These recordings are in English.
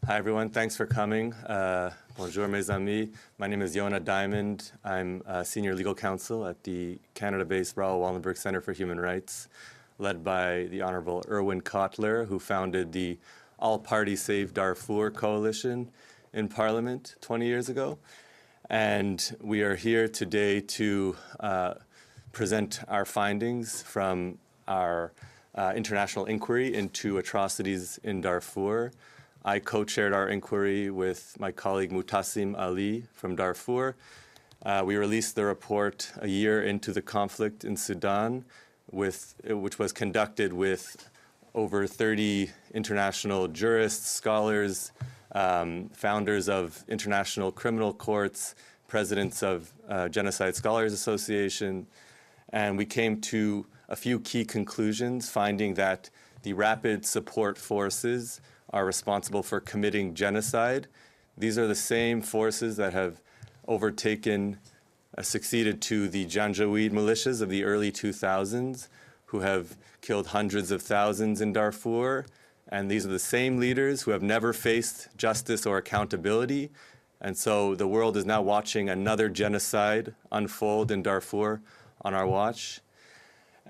Hi everyone, thanks for coming. Bonjour mes amis. My name is Yona Diamond. I'm a senior legal counsel at the Canada-based Raoul Wallenberg Centre for Human Rights, led by the Honourable Irwin Cotler, who founded the All-Party Save Darfur Coalition in Parliament 20 years ago. And we are here today to present our findings from our international inquiry into atrocities in Darfur. I co-chaired our inquiry with my colleague Mutassim Ali from Darfur. We released the report a year into the conflict in Sudan, which was conducted with over 30 international jurists, scholars, founders of international criminal courts, presidents of Genocide Scholars Association, and we came to a few key conclusions, finding that the rapid support forces are responsible for committing genocide. These are the same forces that have succeeded to the Janjaweed militias of the early 2000s, who have killed hundreds of thousands in Darfur. And these are the same leaders who have never faced justice or accountability. And so the world is now watching another genocide unfold in Darfur on our watch.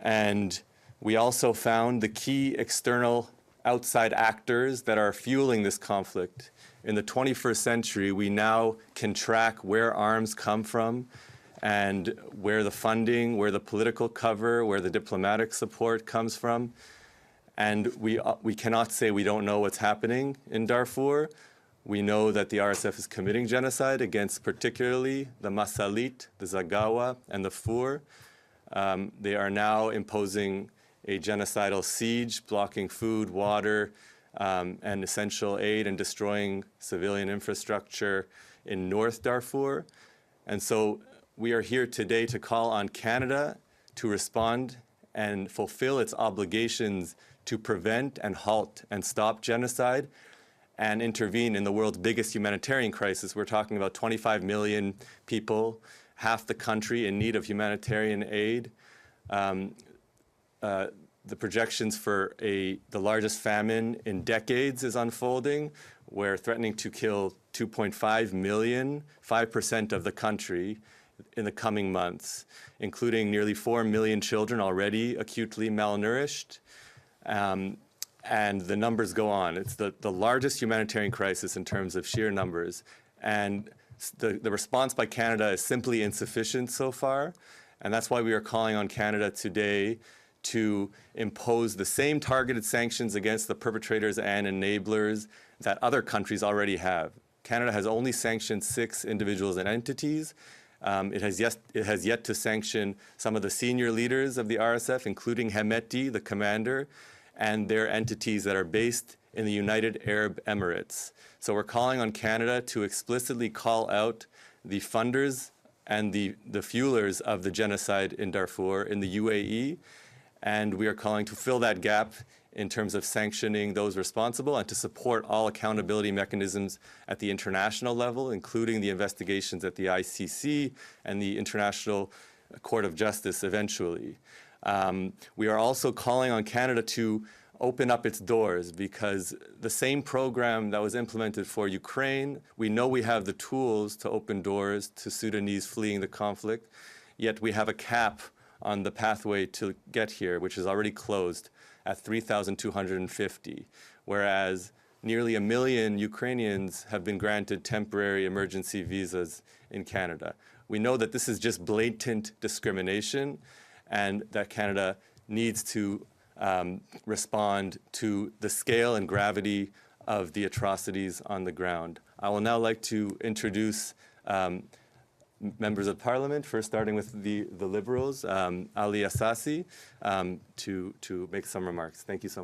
And we also found the key external outside actors that are fueling this conflict. In the 21st century, we now can track where arms come from and where the funding, where the political cover, where the diplomatic support comes from. And we cannot say we don't know what's happening in Darfur. We know that the RSF is committing genocide against particularly the Masalit, the Zagawa, and the Fur. They are now imposing a genocidal siege, blocking food, water, and essential aid, and destroying civilian infrastructure in North Darfur. And so we are here today to call on Canada to respond and fulfill its obligations to prevent and halt and stop genocide and intervene in the world's biggest humanitarian crisis. We're talking about 25 million people, half the country in need of humanitarian aid. The projections for the largest famine in decades is unfolding. We're threatening to kill 2.5 million, 5% of the country in the coming months, including nearly 4 million children already acutely malnourished. And the numbers go on. It's the largest humanitarian crisis in terms of sheer numbers. And the response by Canada is simply insufficient so far. And that's why we are calling on Canada today to impose the same targeted sanctions against the perpetrators and enablers that other countries already have. Canada has only sanctioned 6 individuals and entities. It has yet to sanction some of the senior leaders of the RSF, including Hemeti, the commander, and their entities that are based in the United Arab Emirates. So we're calling on Canada to explicitly call out the funders and the fuelers of the genocide in Darfur in the UAE. And we are calling to fill that gap in terms of sanctioning those responsible and to support all accountability mechanisms at the international level, including the investigations at the ICC and the International Court of Justice eventually. We are also calling on Canada to open up its doors, because the same program that was implemented for Ukraine, we know we have the tools to open doors to Sudanese fleeing the conflict, yet we have a cap on the pathway to get here, which is already closed at 3,250, whereas nearly 1 million Ukrainians have been granted temporary emergency visas in Canada. We know that this is just blatant discrimination and that Canada needs to respond to the scale and gravity of the atrocities on the ground. I will now like to introduce members of Parliament, first starting with the Liberals, Ali Assasi, to make some remarks. Thank you so much.